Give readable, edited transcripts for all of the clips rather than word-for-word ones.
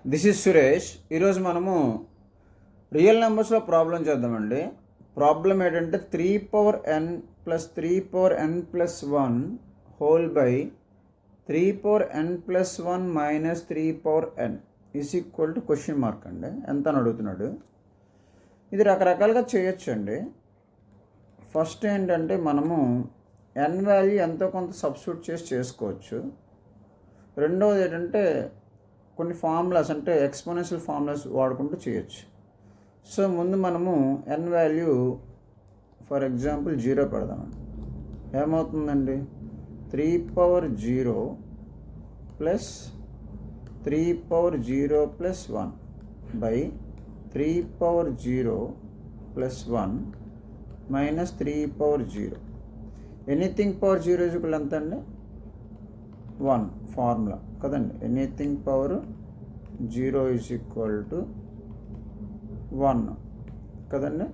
This is Suresh. ఈరోజు మనము real నెంబర్స్లో problem చేద్దామండి. ప్రాబ్లం ఏంటంటే 3n+3n+1 whole by 3n+1 minus 3n is equal to question mark అండి. ఎంత అని అడుగుతున్నాడు. ఇది రకరకాలుగా చేయొచ్చు అండి. ఫస్ట్ ఏంటంటే మనము n వాల్యూ ఎంతో కొంత సబ్స్టిట్యూట్ చేసి చేసుకోవచ్చు. రెండవది ఏంటంటే కొన్ని ఫార్ములాస్ అంటే ఎక్స్పోనెన్షియల్ ఫార్ములాస్ వాడుకుంటూ చేయొచ్చు. సో ముందు మనము n వాల్యూ ఫర్ ఎగ్జాంపుల్ 0 పెడదామండి. ఏమవుతుందండి? 3/0 plus 3/0 plus 1 by 3/0 plus 1 minus 3/0. Anything power 0 equal ఎంత అండి? 1 ఫార్ములా కదండి. Anything power 0 is equal to 1 కదండి.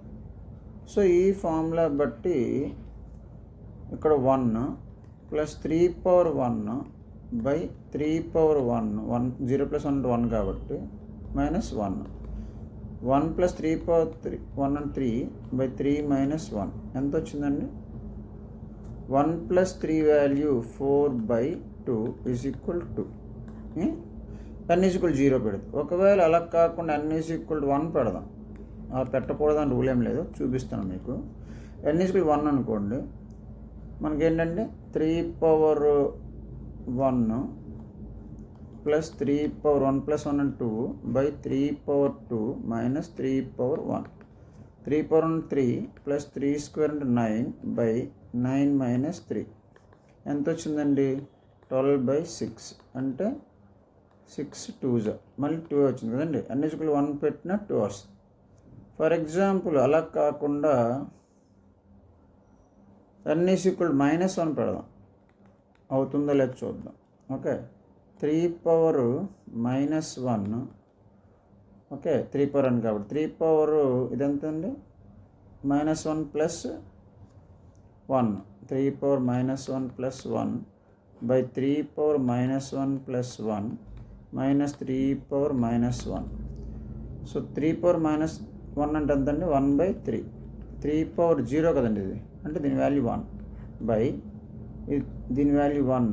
సో ఈ ఫార్ములా బట్టి ఇక్కడ 1 ప్లస్ 3/1 బై 3/1 0 ప్లస్ 1 1 కాబట్టి minus 1 plus 3/1 and 3 by 3 minus 1 ఎంత వచ్చిందండి? 1 plus 3 value 4/2 is equal to n is equal 0 పెడతాం. ఒకవేళ అలా కాకుండా n ఈజ్ ఈక్వల్ 1 పెడదాం. అలా పెట్టకూడదని రూల్ ఏం లేదు, చూపిస్తాను మీకు. n ఈజ్ ఈక్వల్ 1 అనుకోండి, మనకేంటంటే 3/1 plus 3/1 plus 1 and 2 by 3/2 minus 3/1. 3/1 3 plus 3² అంటే 9 బై 9 మైనస్ 3 ఎంత వచ్చిందండి? 12/6 అంటే 6 2s మళ్ళీ 2 వచ్చింది కదండి. n ఈజ్ ఈక్వల్ 1 పెట్టినా 2 వస్తుంది. ఫర్ ఎగ్జాంపుల్ అలా కాకుండా n ఈజ్ ఈక్వల్ -1 పెడదాం. అవుతుందో లేదో చూద్దాం. ఓకే, 3/-1 ఓకే 3/n కాబట్టి 3 ఇదెంత అండి? -1 plus 1 3/-1 plus 1 by 3/-1 plus 1 minus 3/-1. So 3/-1 అంటే ఎంత అండి? 1/3. 3/0 కదండి ఇది, అంటే దీని వాల్యూ 1 బై దీని వాల్యూ 1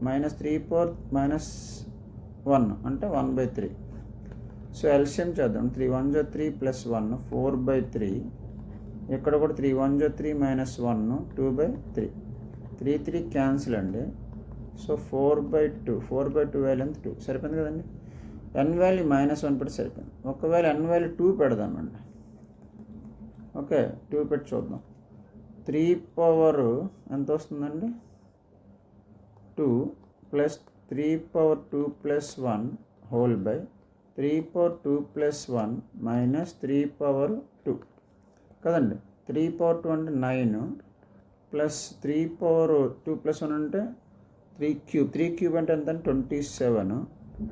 మైనస్ 3/-1 అంటే 1/3. సో ఎల్సిఎం చేద్దాం. 3 1 3 ప్లస్ 1 4/3. ఇక్కడ కూడా 3 1 3 మైనస్ 1 2/3. 3 3 క్యాన్సిల్ అండి. సో 4/2 వాల్యూ ఎంత? 2 సరిపోయింది కదండి. n వాల్యూ -1 పెట్టి సరిపోయింది. ఒకవేళ n వాల్యూ 2 పెడదామండి. ఓకే 2 పెట్టి చూద్దాం. 3 ఎంత వస్తుందండి? 2 plus 3/2 plus 1 whole by 3/2 plus 1 minus 3/2 కదండి. 3/2 అంటే 9 ప్లస్ 3/2 ప్లస్ 1 అంటే 3³ అంటే ఎంత? 27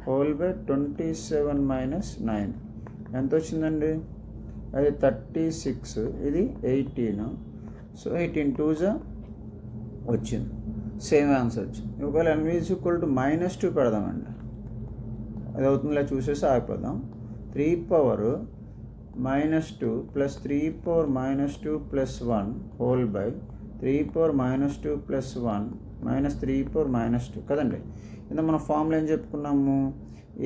హోల్ బై 27 మైనస్ 9 ఎంత వచ్చిందండి? అది 36, ఇది 18. సో 18 2s వచ్చింది. సేమ్ ఆన్సర్ వచ్చింది. ఒకవేళ n ఈజ్ ఈక్వల్ టు -2 పెడదామండి. అది అవుతుందిలే చూసేసి ఆగిపోదాం. 3/-2 plus 3/-2 plus 1 whole by 3/-2 plus 1 minus 3/-2 కదండి. ఇంత మన ఫార్ములా ఏం చెప్పుకున్నాము?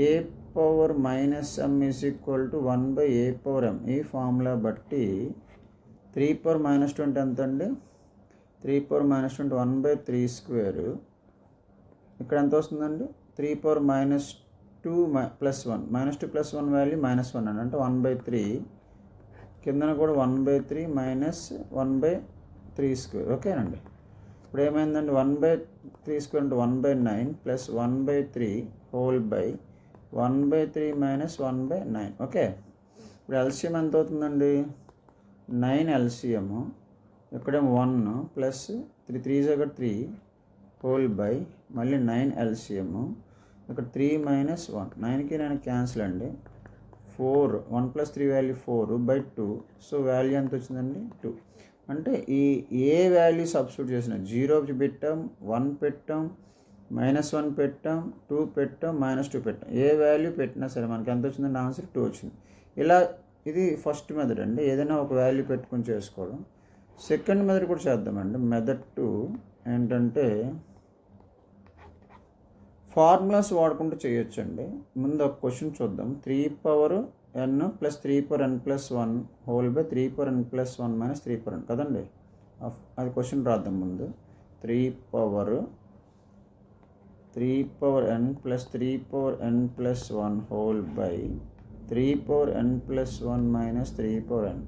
a⁻m is equal to 1/a⁻m. ఈ ఫార్ములా బట్టి 3/-2 అంటే ఎంత అండి? 3/-2 అంటే 1/3². ఇక్కడ ఎంత వస్తుందండి? 3/-2 ప్లస్ 1 -2 ప్లస్ 1 వాల్యూ -1 అండి, అంటే 1/3. కిందన కూడా 1/3 మైనస్ 1/3². ఓకేనండి. ఇప్పుడు ఏమైందండి? 1/3² అంటే 1/9 plus 1/3 whole by 1/3 minus 1/9. Okay, ఇప్పుడు ఎల్సిఎం ఎంత అవుతుందండి? 9 ఎల్సిఎం. ఇక్కడేమో 1 ప్లస్ 3 హోల్ బై మళ్ళీ 9 ఎల్సిఎం. ఇక్కడ 3 మైనస్ 1 9కి 9 క్యాన్సిల్ అండి. 4 1 ప్లస్ 3 వాల్యూ 4/2. సో వాల్యూ ఎంత వచ్చిందండి? 2. అంటే ఈ ఏ వాల్యూ సబ్స్టిట్యూట్ చేసిన 0 పెట్టాం, 1 పెట్టాం, -1 పెట్టాం, 2 పెట్టాం, -2 పెట్టాం. ఏ వాల్యూ పెట్టినా సరే మనకి ఎంత వచ్చిందంటే ఆన్సర్ 2 వచ్చింది. ఇలా ఇది ఫస్ట్ మెథడ్ అండి, ఏదైనా ఒక వాల్యూ పెట్టుకొని చేసుకోవడం. సెకండ్ మెథడ్ కూడా చేద్దామండి. మెథడ్ 2 ఏంటంటే ఫార్ములాస్ వాడుకుంటూ చేయొచ్చండి. ముందు ఒక క్వశ్చన్ చూద్దాం. 3n + 3n+1 whole by 3n+1 - 3n కదండి. అది క్వశ్చన్ రాద్దాం ముందు. 3n + 3n+1 whole by 3n+1 - 3n.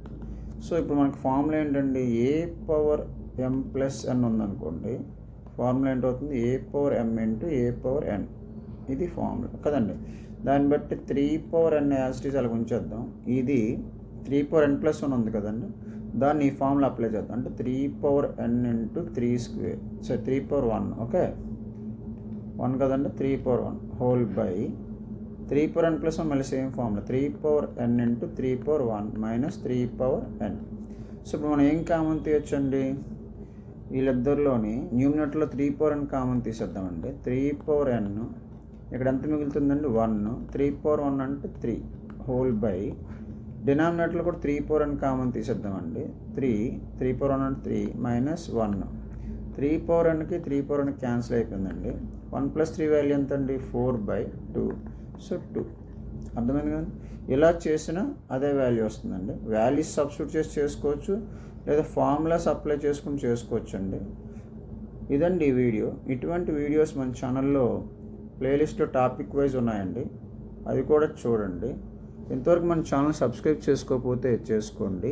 So ఇప్పుడు మనకి ఫార్ములా ఏంటండి, a⁴m+n ఉందనుకోండి, ఫార్ములా ఏంటవుతుంది, a⁴m × a⁴n. ఇది ఫార్ములా కదండి. దాన్ని బట్టి 3n యాజ్ ఇట్ ఈజ్ అలా ఉంచేద్దాం. ఇది 3n+1 ఉంది కదండి, దాన్ని ఈ ఫార్ములా అప్లై చేద్దాం. అంటే 3n × 3² సో 3/1 ఓకే 1 కదండి, 3/1 హోల్ బై 3n+1 మళ్ళీ same formula 3n × 3/1 - 3n. So ఇప్పుడు మనం ఏం కామన్ తీయొచ్చండి, వీళ్ళిద్దరిలోని న్యూమినేటర్లో 3n కామన్ తీసేద్దామండి. 3n ఇక్కడ ఎంత మిగులుతుందండి 1, 3/1 అంటే 3 హోల్ బై డినామినేటర్లో కూడా 3n కామన్ తీసేద్దామండి. 3/1 అంటే 3 -1 3/nకి 3/n క్యాన్సిల్ అయిపోయిందండి. 1 + 3 వాల్యూ ఎంత అండి 4/2 సో 2. అర్థమైంది కదా. ఇలా చేసినా అదే వాల్యూ వస్తుందండి. వాల్యూస్ సబ్స్టిట్యూట్ చేసి చేసుకోవచ్చు, లేదా ఫార్ములాస్ అప్లై చేసుకుని చేసుకోవచ్చు అండి. ఇదండి ఈ వీడియో. ఇటువంటి వీడియోస్ మన ఛానల్లో ప్లేలిస్ట్లో టాపిక్ వైజ్ ఉన్నాయండి, అది కూడా చూడండి. ఇంతవరకు మన ఛానల్ సబ్స్క్రైబ్ చేసుకోకపోతే చేసుకోండి,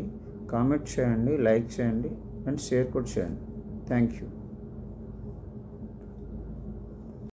కామెంట్ చేయండి, లైక్ చేయండి అండ్ షేర్ కూడా చేయండి. Thank you.